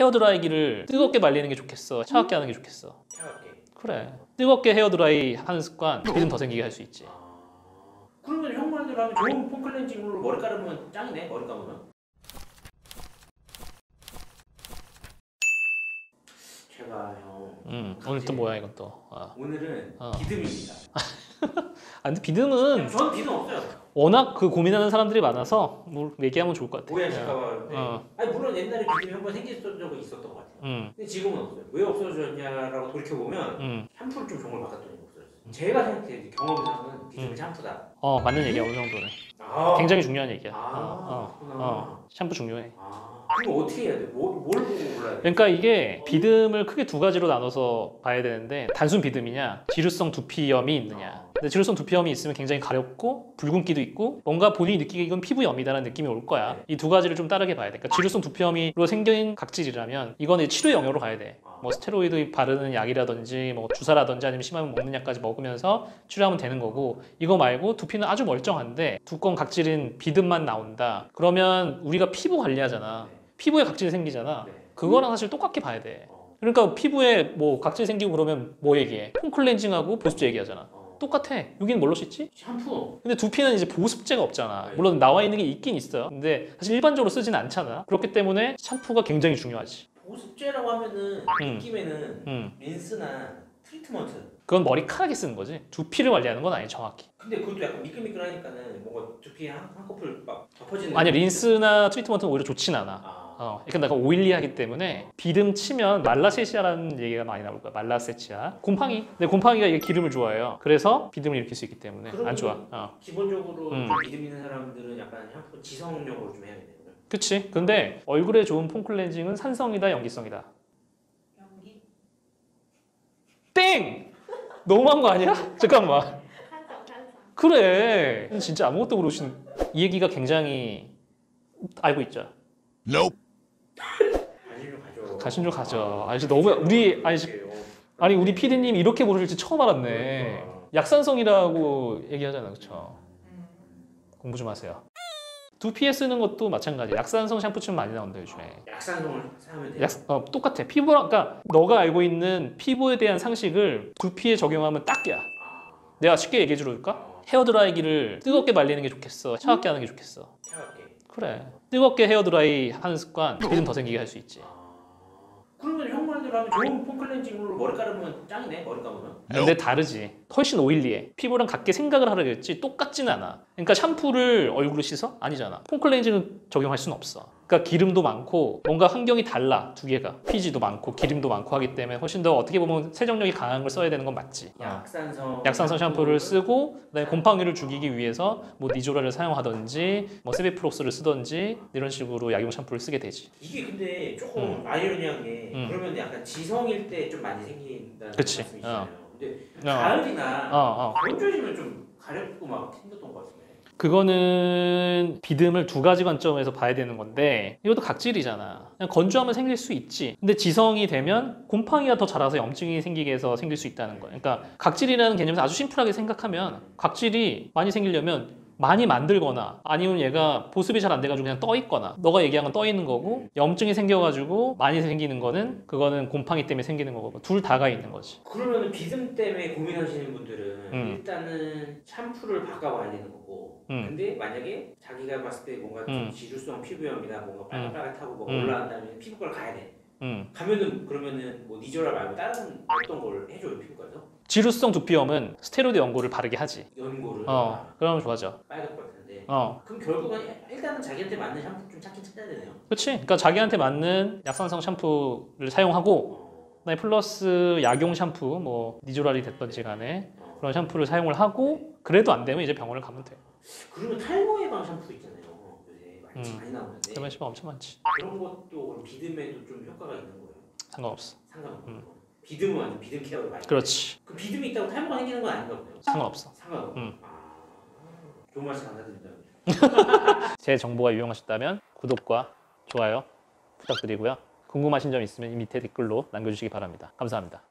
헤어드라이기를 뜨겁게 말리는 게 좋겠어? 차갑게 하는 게 좋겠어? 차갑게. 그래. 뜨겁게 헤어드라이 하는 습관 비듬 더 생기게 할 수 있지. 그러면 형 말대로 하면 좋은 폼 클렌징으로 머리 감으면 짱이네. 머리 감으면. 제가 형. 오늘 또 뭐야 이건 또. 오늘은 비듬입니다. 근데 비듬은 전 비듬 없어요. 워낙 그 고민하는 사람들이 많아서 뭐 얘기하면 좋을 것 같아. 오해하실까봐. 아니 물론 옛날에 비듬이 한번 생겼던 적은 있었던 것 같아요. 근데 지금은 없어요. 왜 없어졌냐라고 돌이켜 보면 샴푸를 좀 종을 바꿨더니 없어졌어요. 제가 생각해 경험상은 비듬이 샴푸다. 맞는 얘기야 어느 정도는. 굉장히 중요한 얘기야. 샴푸 중요해. 그럼 어떻게 해야 돼? 뭘 보고 골라야 돼? 그러니까 이게 비듬을 크게 두 가지로 나눠서 봐야 되는데 단순 비듬이냐 지루성 두피염이 있느냐. 근데 지루성 두피염이 있으면 굉장히 가렵고 붉은기도 있고 뭔가 본인이 느끼기에 이건 피부염이다라는 느낌이 올 거야. 이 두 가지를 좀 따르게 봐야 돼. 그러니까 지루성 두피염으로 생긴 각질이라면 이거는 치료 영역으로 가야 돼. 뭐 스테로이드 바르는 약이라든지 뭐 주사라든지 아니면 심하면 먹는 약까지 먹으면서 치료하면 되는 거고, 이거 말고 두피는 아주 멀쩡한데 두꺼운 각질인 비듬만 나온다. 그러면 우리가 피부 관리하잖아. 피부에 각질이 생기잖아. 그거랑 사실 똑같게 봐야 돼. 그러니까 피부에 뭐 각질 생기고 그러면 뭐 얘기해? 폼 클렌징하고 보습제 얘기하잖아. 똑같아. 여기는 뭘로 씻지? 샴푸. 근데 두피는 이제 보습제가 없잖아. 물론 나와 있는 게 있긴 있어요. 근데 사실 일반적으로 쓰진 않잖아. 그렇기 때문에 샴푸가 굉장히 중요하지. 보습제라고 하면은 느낌에는 린스나 트리트먼트. 그건 머리카락에 쓰는 거지. 두피를 관리하는 건 아니야 정확히. 근데 그것도 약간 미끌미끌하니까는 뭔가 두피에 한꺼풀 막 덮어지는. 아니 린스나 트리트먼트는 오히려 좋진 않아. 그러니까 내가 오일리하기 때문에 비듬 치면 말라세치아라는 얘기가 많이 나올 거야. 말라세치아. 곰팡이. 근데 곰팡이가 이게 기름을 좋아해요. 그래서 비듬을 일으킬 수 있기 때문에 안 좋아. 기본적으로 좀 비듬 있는 사람들은 약간 샴푸 지성용으로 좀 해야겠네요. 그치? 근데 얼굴에 좋은 폼 클렌징은 산성이다 연기성이다? 연기? 땡! 너무한 거 아니야? 잠깐만. 그래. 진짜 아무것도 모르신 이 얘기가 굉장히 알고 있죠. Nope. 관심 좀 가져. 아니 너무 아니 우리 PD님 이렇게 모르실지 처음 알았네. 약산성이라고 얘기하잖아, 그렇죠? 공부 좀 하세요. 두피에 쓰는 것도 마찬가지. 약산성 샴푸처럼 많이 나온다 요즘에. 약산성을 사면 돼요? 똑같아. 피부랑, 그러니까 너가 알고 있는 피부에 대한 상식을 두피에 적용하면 딱이야. 내가 쉽게 얘기해 줄까? 헤어드라이기를 뜨겁게 말리는 게 좋겠어? 차갑게 하는 게 좋겠어? 차갑게. 그래. 뜨겁게 헤어드라이 하는 습관 비듬 더 생기게 할 수 있지. 그러면 형 말대로 하면 좋은 폼 클렌징으로 머리 감으면 짱이네. 머리 감으면. 근데 다르지. 훨씬 오일리해. 피부랑 같게 생각을 하려겠지 똑같지는 않아. 그러니까 샴푸를 얼굴로 씻어? 아니잖아. 폼 클렌징을 적용할 수는 없어. 그러니까 기름도 많고 뭔가 환경이 달라. 두 개가. 피지도 많고 기름도 많고 하기 때문에 훨씬 더 어떻게 보면 세정력이 강한 걸 써야 되는 건 맞지. 약산성 샴푸를 쓰고 그다음에 곰팡이를 죽이기 위해서 뭐 니조라를 사용하든지 뭐 세비프록스를 쓰든지 이런 식으로 약용 샴푸를 쓰게 되지. 이게 근데 조금 아이러니한 게 그러면 약간 지성일 때 좀 많이 생긴다는 말씀이시잖아요. 근데 가을이나 건조해지면 좀 가렵고 막 힘들던 것 같은데. 그거는 비듬을 두 가지 관점에서 봐야 되는 건데 이것도 각질이잖아. 그냥 건조하면 생길 수 있지. 근데 지성이 되면 곰팡이가 더 자라서 염증이 생기게 해서 생길 수 있다는 거야. 그러니까 각질이라는 개념에서 아주 심플하게 생각하면 각질이 많이 생기려면 많이 만들거나 아니면 얘가 보습이 잘 안 돼가지고 그냥 떠 있거나, 너가 얘기한 건 떠 있는 거고 염증이 생겨가지고 많이 생기는 거는 그거는 곰팡이 때문에 생기는 거고 둘 다가 있는 거지. 그러면 비듬 때문에 고민하시는 분들은 일단은 샴푸를 바꿔봐야 되는 거고 근데 만약에 자기가 봤을 때 뭔가 좀 지루성 피부염이나 뭔가 빨갛빨갛하고 뭐 올라간다면 피부과를 가야 돼. 가면은 그러면은 뭐 니조라 말고 다른 어떤 걸 해줘요 피부과에서? 지루성 두피염은 스테로이드 연고를 바르게 하지. 연고를? 그러면 좋아져. 빨갛 것 같은데. 그럼 결국은 일단은 자기한테 맞는 샴푸 좀 찾긴 찾아야 되네요. 그렇지. 그러니까 자기한테 맞는 약산성 샴푸를 사용하고 그다음에 플러스 약용 샴푸 뭐 니조랄이 됐던지 간에 그런 샴푸를 사용을 하고 그래도 안 되면 이제 병원을 가면 돼. 그러면 탈모 예방 샴푸 있잖아요. 요새 많이 나오는데. 탈모 샴푸 엄청 많지. 그런 것도 비듬에도 좀 효과가 있는 거예요? 상관없어. 상관없고. 비듬은 완전 비듬 케어를 많이. 그렇지. 그 비듬이 있다고 탈모가 생기는 건 아닌가 보네요. 상관없어. 상관없고. 좋은 말씀 감사드립니다. 제 정보가 유용하셨다면 구독과 좋아요 부탁드리고요. 궁금하신 점 있으면 이 밑에 댓글로 남겨주시기 바랍니다. 감사합니다.